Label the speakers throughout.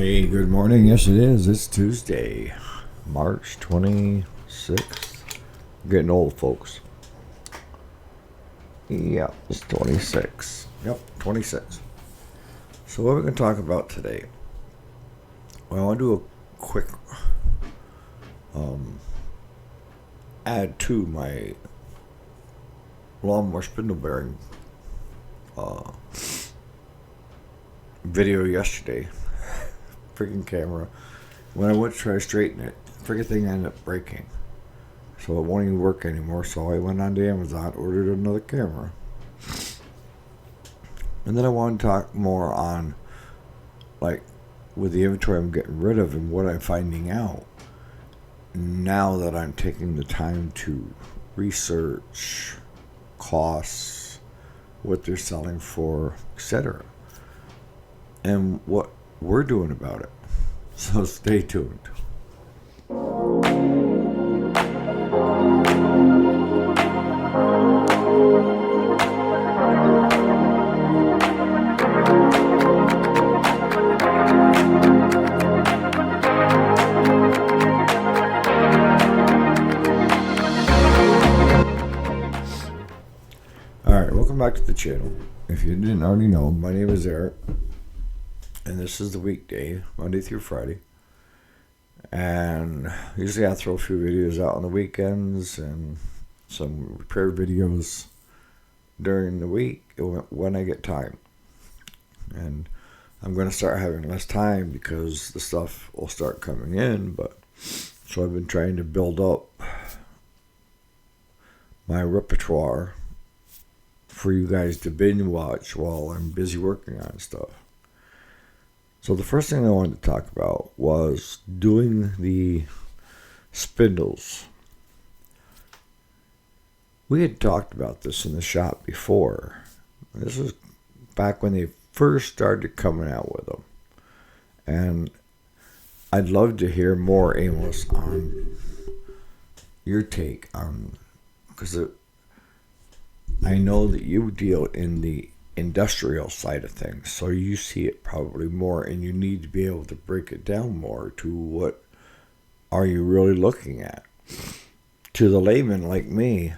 Speaker 1: Hey, good morning. Yes, it is. It's Tuesday, March 26th. I'm getting old, folks. Yeah, it's 26. Yep, 26. So, what are we going to talk about today? Well, I want to do a quick add to my lawnmower spindle bearing uh, video yesterday. Freaking camera. When I went to try to straighten it, freaking thing ended up breaking. So it won't even work anymore. So I went on to Amazon, ordered another camera. And then I want to talk more on, like, with the inventory I'm getting rid of and what I'm finding out now that I'm taking the time to research costs, what they're selling for, etc. And what we're doing about it. So stay tuned. Alright, welcome back to the channel. If you didn't already know, my name is Eric, and this is the weekday, Monday through Friday. And usually I throw a few videos out on the weekends and some repair videos during the week when I get time. And I'm going to start having less time because the stuff will start coming in. But so I've been trying to build up my repertoire for you guys to binge watch while I'm busy working on stuff. So the first thing I wanted to talk about was doing the spindles. We had talked about this in the shop before. This was back when they first started coming out with them. And I'd love to hear more, Amos, on your take on, because I know that you deal in the industrial side of things, so you see it probably more, and you need to be able to break it down more to what are you really looking at. To the layman like me,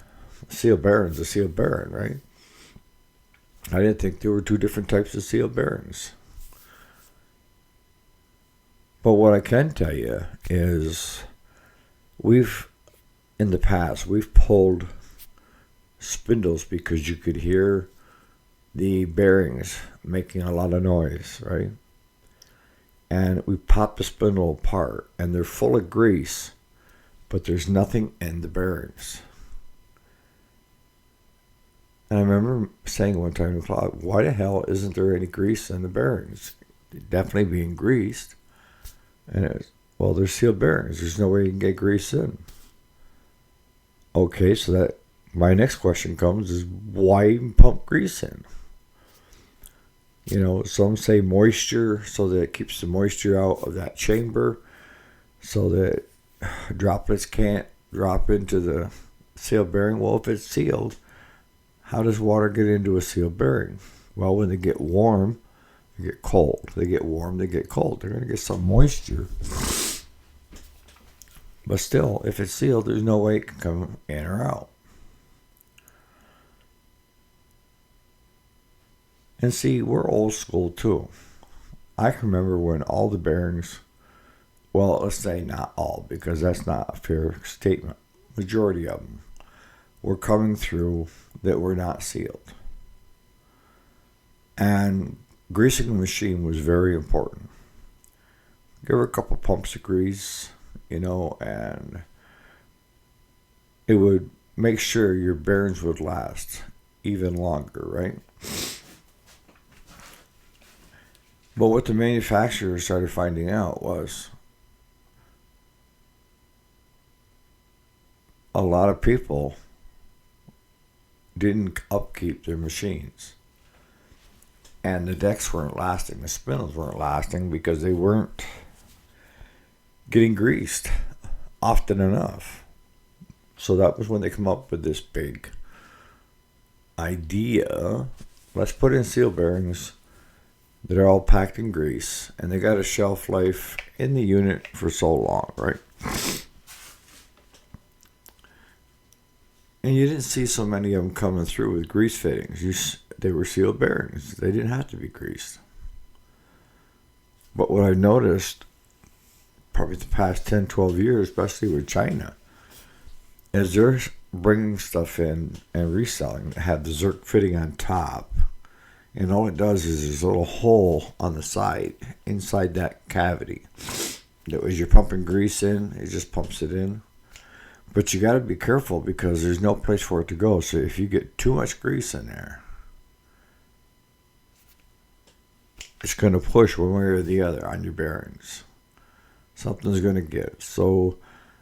Speaker 1: seal bearing's a seal bearing, right? I didn't think there were two different types of seal bearings. But what I can tell you is in the past, we've pulled spindles because you could hear the bearings making a lot of noise, right? And we pop the spindle apart, and they're full of grease, but there's nothing in the bearings. And I remember saying one time to Claude, why the hell isn't there any grease in the bearings? They're definitely being greased. And it was, well, they're sealed bearings. There's no way you can get grease in. Okay, so that my next question comes is, why even pump grease in? You know, some say moisture, so that it keeps the moisture out of that chamber, so that droplets can't drop into the sealed bearing. Well, if it's sealed, how does water get into a sealed bearing? Well, when they get warm, they get cold. They get warm, they get cold. They're going to get some moisture. But still, if it's sealed, there's no way it can come in or out. And see, we're old school too. I can remember when all the bearings, well, let's say not all, because that's not a fair statement. Majority of them were coming through that were not sealed. And greasing the machine was very important. Give her a couple pumps of grease, and it would make sure your bearings would last even longer, right? But what the manufacturers started finding out was a lot of people didn't upkeep their machines. And the decks weren't lasting. The spindles weren't lasting because they weren't getting greased often enough. So that was when they come up with this big idea. Let's put in seal bearings They're all packed in grease, and they got a shelf life in the unit for so long, right? And you didn't see so many of them coming through with grease fittings. They were sealed bearings. They didn't have to be greased. But what I noticed, probably the past 10, 12 years, especially with China, is they're bringing stuff in and reselling that have the Zerk fitting on top. And all it does is there's a little hole on the side, inside that cavity. That as you're pumping grease in, it just pumps it in. But you got to be careful because there's no place for it to go. So if you get too much grease in there, it's going to push one way or the other on your bearings. Something's going to give. So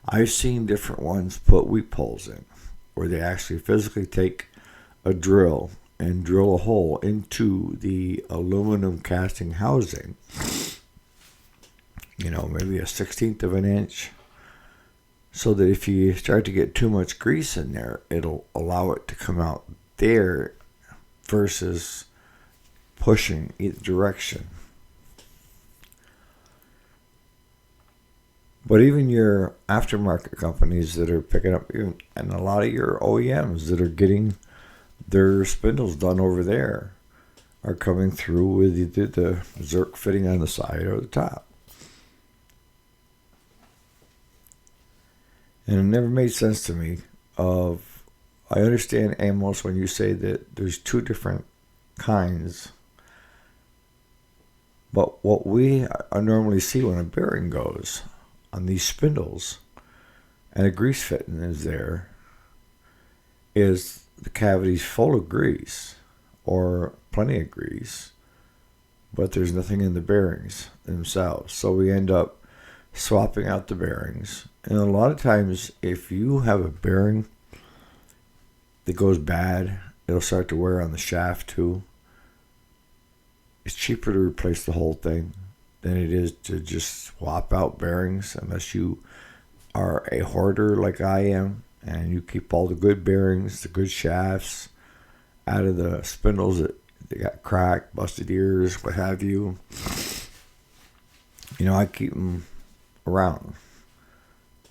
Speaker 1: I've seen different ones put weep holes in, where they actually physically take a drill and drill a hole into the aluminum casting housing, maybe a 1/16 of an inch, so that if you start to get too much grease in there, it'll allow it to come out there versus pushing either direction. But even your aftermarket companies that are picking up, and a lot of your OEMs that are getting their spindles done over there, are coming through with either the Zerk fitting on the side or the top. And it never made sense to me I understand, Amos, when you say that there's two different kinds. But what we normally see when a bearing goes on these spindles and a grease fitting is there, is the cavity's full of grease or plenty of grease, but there's nothing in the bearings themselves. So we end up swapping out the bearings. And a lot of times, if you have a bearing that goes bad, it'll start to wear on the shaft too. It's cheaper to replace the whole thing than it is to just swap out bearings, unless you are a hoarder like I am and you keep all the good bearings, the good shafts out of the spindles that they got cracked, busted ears, what have you. I keep them around,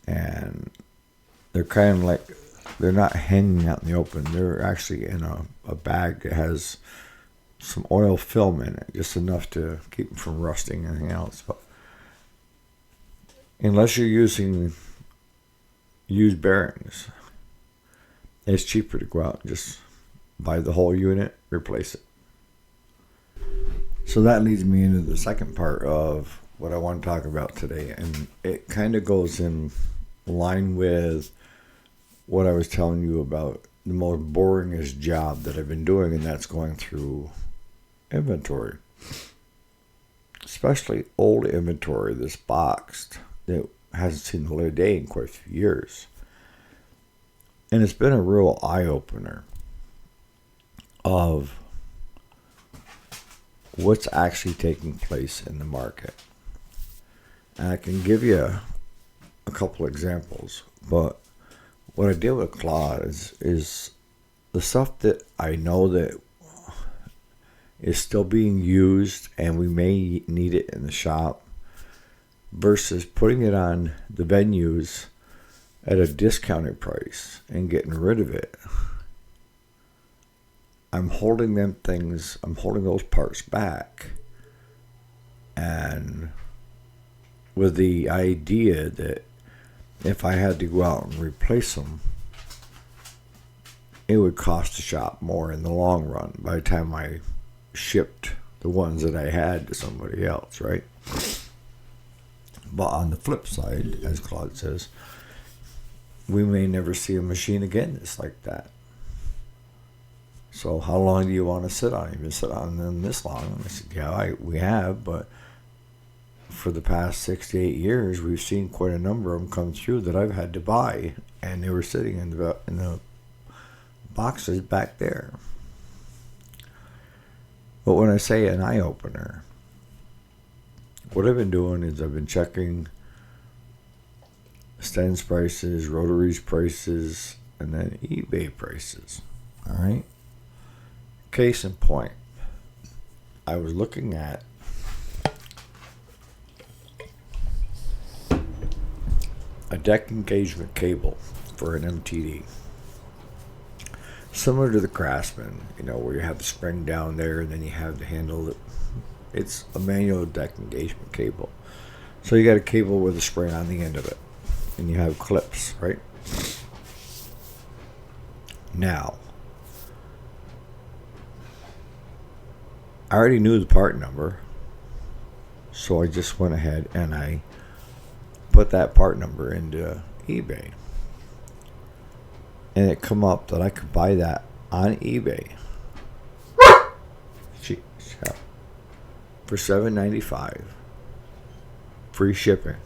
Speaker 1: and they're kind of like, they're not hanging out in the open. They're actually in a bag that has some oil film in it, just enough to keep them from rusting and anything else. But unless you're using used bearings, it's cheaper to go out and just buy the whole unit, replace it. So that leads me into the second part of what I want to talk about today, and it kind of goes in line with what I was telling you about the most boringest job that I've been doing, and that's going through inventory, especially old inventory that's boxed that hasn't seen the light of day in quite a few years. And it's been a real eye-opener of what's actually taking place in the market. And I can give you a couple examples, but what I did with Claude is the stuff that I know that is still being used and we may need it in the shop, versus putting it on the venues at a discounted price and getting rid of it. I'm holding those parts back, and with the idea that if I had to go out and replace them, it would cost the shop more in the long run by the time I shipped the ones that I had to somebody else, right? But on the flip side, as Claude says, we may never see a machine again that's like that. So how long do you want to sit on? You've been sitting on them this long. And I said, yeah, we have, but for the past 6 to 8 years, we've seen quite a number of them come through that I've had to buy, and they were sitting in the boxes back there. But when I say an eye-opener, what I've been doing is I've been checking Stens prices, Rotaries prices, and then eBay prices. All right? Case in point, I was looking at a deck engagement cable for an MTD. Similar to the Craftsman, where you have the spring down there and then you have the handle. It's a manual deck engagement cable. So you got a cable with a spring on the end of it. And you have clips, right? Now, I already knew the part number. So I just went ahead and I put that part number into eBay. And it come up that I could buy that on eBay. For $7.95. Free shipping.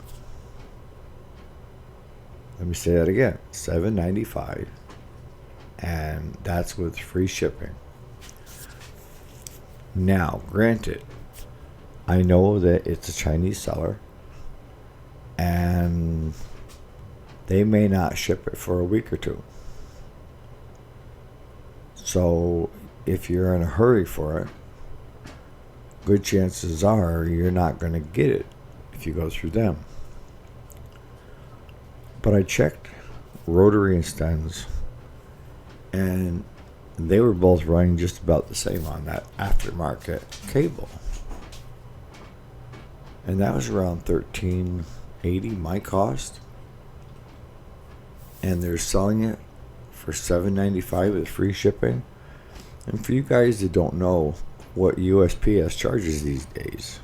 Speaker 1: Let me say that again. $7.95. And that's with free shipping. Now, granted, I know that it's a Chinese seller. And they may not ship it for a week or two. So, if you're in a hurry for it, good chances are you're not going to get it if you go through them. But I checked Rotary and Stens, and they were both running just about the same on that aftermarket cable. And that was around $13.80 my cost. And they're selling it for $7.95 with free shipping. And for you guys that don't know what USPS charges these days,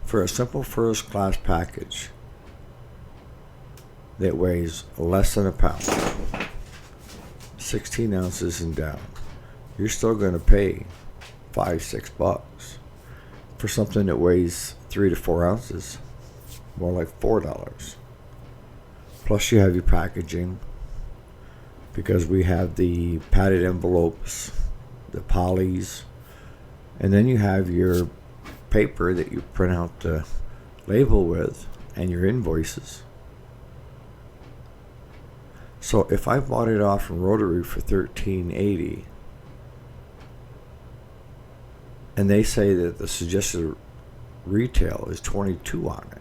Speaker 1: for a simple first class package that weighs less than a pound, 16 ounces and down, you're still going to pay $5-6 for something that weighs 3 to 4 ounces, more like $4. Plus you have your packaging, because we have the padded envelopes, the polys, and then you have your paper that you print out the label with, and your invoices. So if I bought it off from Rotary for $13.80, and they say that the suggested retail is $22 on it,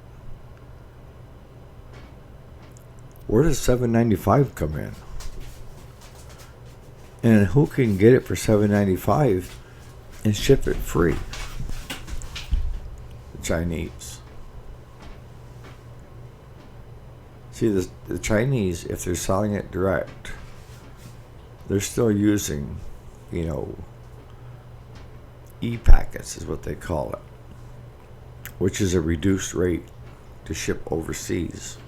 Speaker 1: where does $7.95 come in? And who can get it for $7.95 and ship it free? The Chinese. See, the Chinese, if they're selling it direct, they're still using, e-packets is what they call it, which is a reduced rate to ship overseas.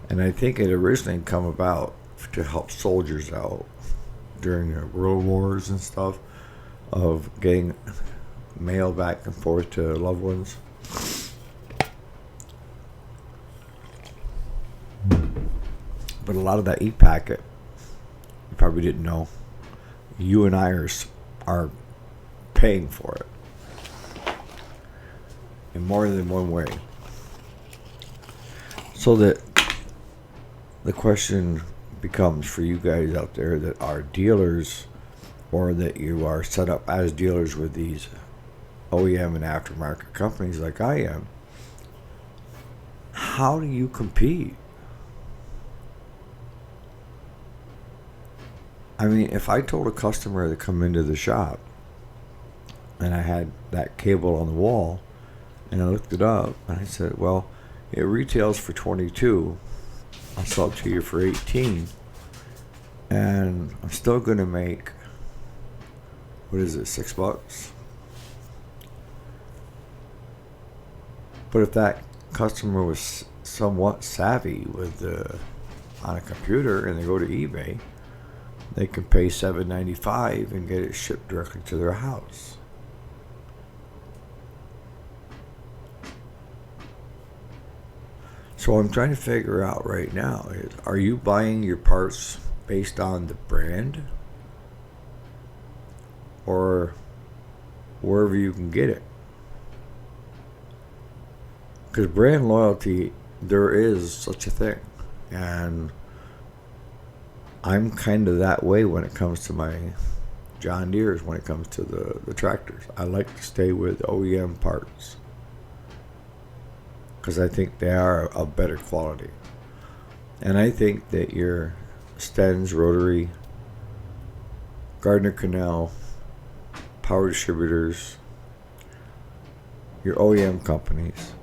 Speaker 1: And I think it originally come about to help soldiers out during the world wars and stuff, of getting mail back and forth to loved ones. But a lot of that e-packet, you probably didn't know, you and I are paying for it in more than one way. So that the question becomes for you guys out there that are dealers, or that you are set up as dealers with these OEM and aftermarket companies like I am, how do you compete? I mean, if I told a customer to come into the shop and I had that cable on the wall and I looked it up and I said, well, it retails for $22, I'll sell it to you for $18, and I'm still going to make, what is it, $6? But if that customer was somewhat savvy with on a computer and they go to eBay, they can pay $7.95 and get it shipped directly to their house. So I'm trying to figure out right now is, are you buying your parts based on the brand, or wherever you can get it? Because brand loyalty, there is such a thing, and I'm kind of that way when it comes to my John Deere's when it comes to the tractors. I like to stay with OEM parts because I think they are of better quality. And I think that your Stens, Rotary, Gardner Canal, power distributors, your OEM companies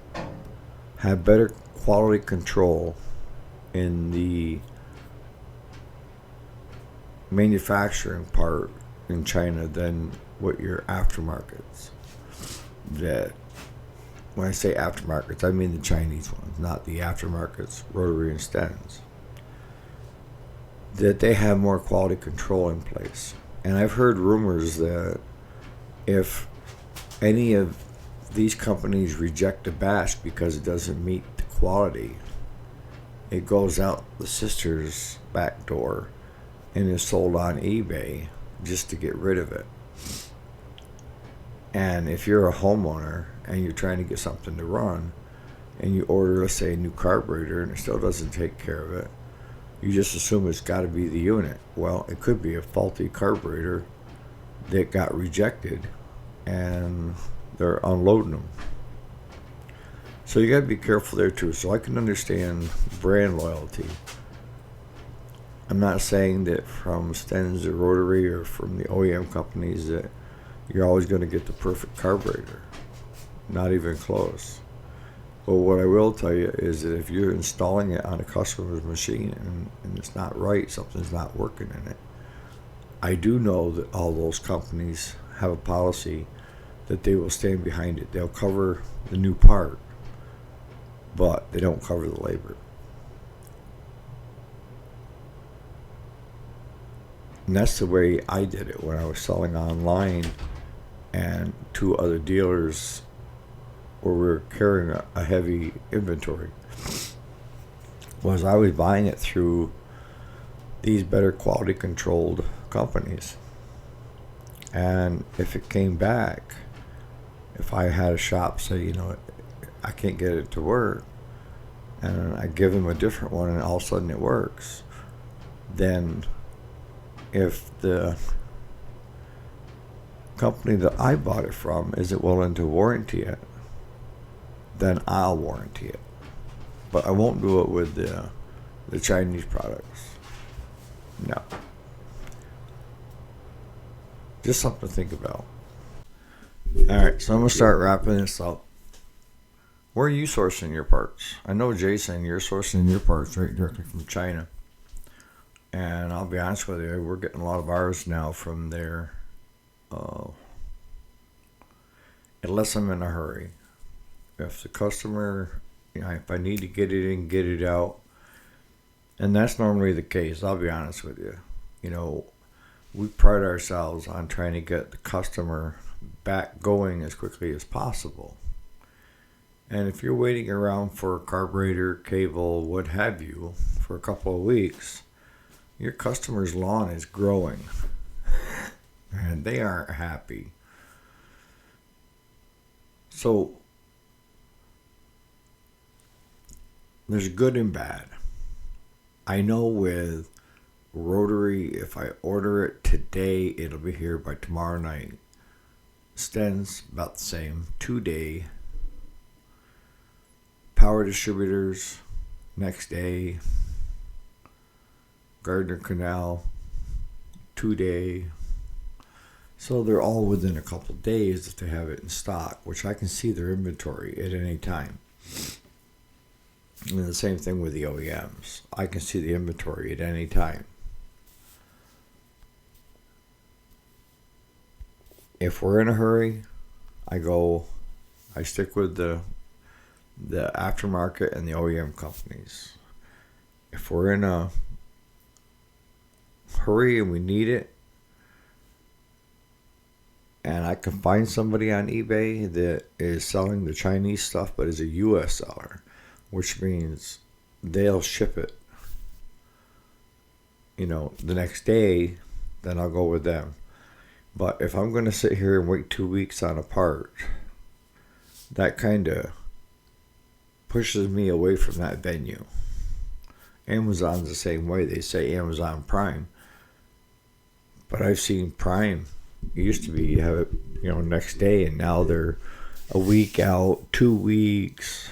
Speaker 1: have better quality control in the manufacturing part in China than what your aftermarkets. That when I say aftermarkets, I mean the Chinese ones, not the aftermarkets, Rotary and Stens. That they have more quality control in place. And I've heard rumors that if any of these companies reject a batch because it doesn't meet the quality, it goes out the sister's back door and is sold on eBay just to get rid of it. And if you're a homeowner and you're trying to get something to run and you order, let's say, a new carburetor and it still doesn't take care of it, you just assume it's got to be the unit. Well, it could be a faulty carburetor that got rejected and they're unloading them. So you got to be careful there too. So I can understand brand loyalty. I'm not saying that from Stens or Rotary or from the OEM companies that you're always going to get the perfect carburetor. Not even close. But what I will tell you is that if you're installing it on a customer's machine and it's not right, something's not working in it, I do know that all those companies have a policy that they will stand behind it. They'll cover the new part, but they don't cover the labor. And that's the way I did it when I was selling online and to other dealers where we were carrying a heavy inventory. Was I was buying it through these better quality controlled companies. And if it came back, if I had a shop say, I can't get it to work, and I give them a different one and all of a sudden it works, then if the company that I bought it from isn't willing to warranty it, then I'll warranty it. But I won't do it with the Chinese products. No. Just something to think about. Alright, so I'm going to start wrapping this up. Where are you sourcing your parts? I know, Jason, you're sourcing your parts right directly from China. And I'll be honest with you, we're getting a lot of ours now from there. Unless I'm in a hurry. If the customer, if I need to get it in, get it out. And that's normally the case, I'll be honest with you. We pride ourselves on trying to get the customer back going as quickly as possible. And if you're waiting around for a carburetor, cable, what have you, for a couple of weeks, your customer's lawn is growing. And they aren't happy. So, there's good and bad. I know with Rotary, if I order it today, it'll be here by tomorrow night. Stens, about the same, 2-day. Power distributors, next day. Gardner Canal, 2-day. So they're all within a couple of days if they have it in stock, which I can see their inventory at any time. And the same thing with the OEMs. I can see the inventory at any time. If we're in a hurry, I stick with the aftermarket and the OEM companies. If we're in a hurry and we need it, and I can find somebody on eBay that is selling the Chinese stuff but is a US seller, which means they'll ship it, the next day, then I'll go with them. But if I'm going to sit here and wait 2 weeks on a part, that kind of pushes me away from that venue. Amazon's the same way. They say Amazon Prime. But I've seen Prime It used to be you have it, next day, and now they're a week out, 2 weeks.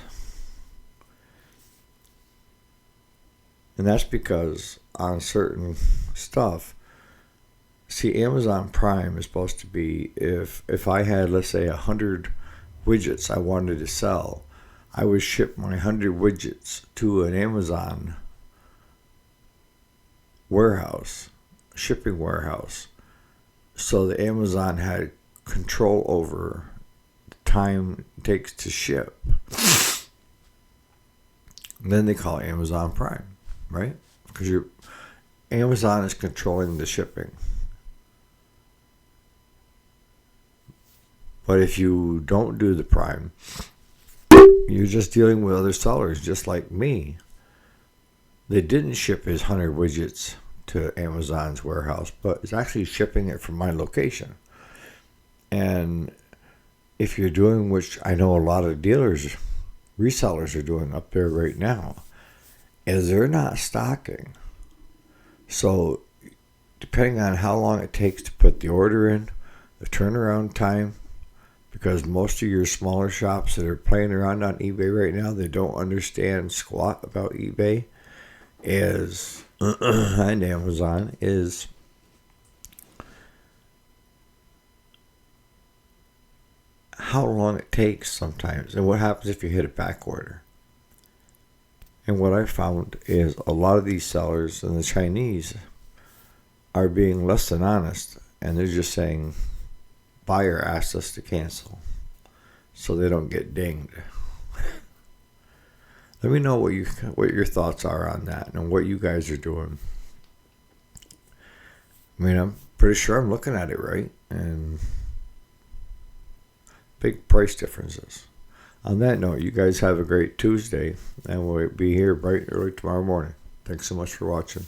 Speaker 1: And that's because on certain stuff, see, Amazon Prime is supposed to be if I had, let's say, 100 widgets I wanted to sell, I would ship my 100 widgets to an Amazon warehouse, shipping warehouse, so the Amazon had control over the time it takes to ship. And then they call it Amazon Prime, right? Because Amazon is controlling the shipping. But if you don't do the Prime, you're just dealing with other sellers, just like me. They didn't ship his 100 widgets to Amazon's warehouse, but it's actually shipping it from my location. And if you're doing, which I know a lot of dealers, resellers are doing up there right now, is they're not stocking. So depending on how long it takes to put the order in, the turnaround time, because most of your smaller shops that are playing around on eBay right now, they don't understand squat about eBay, is and Amazon is how long it takes sometimes and what happens if you hit a back order. And what I found is a lot of these sellers and the Chinese are being less than honest, and they're just saying buyer asked us to cancel so they don't get dinged. Let me know what your thoughts are on that and what you guys are doing. I mean, I'm pretty sure I'm looking at it right, and big price differences. On that note, you guys have a great Tuesday, and we'll be here bright early tomorrow morning. Thanks so much for watching.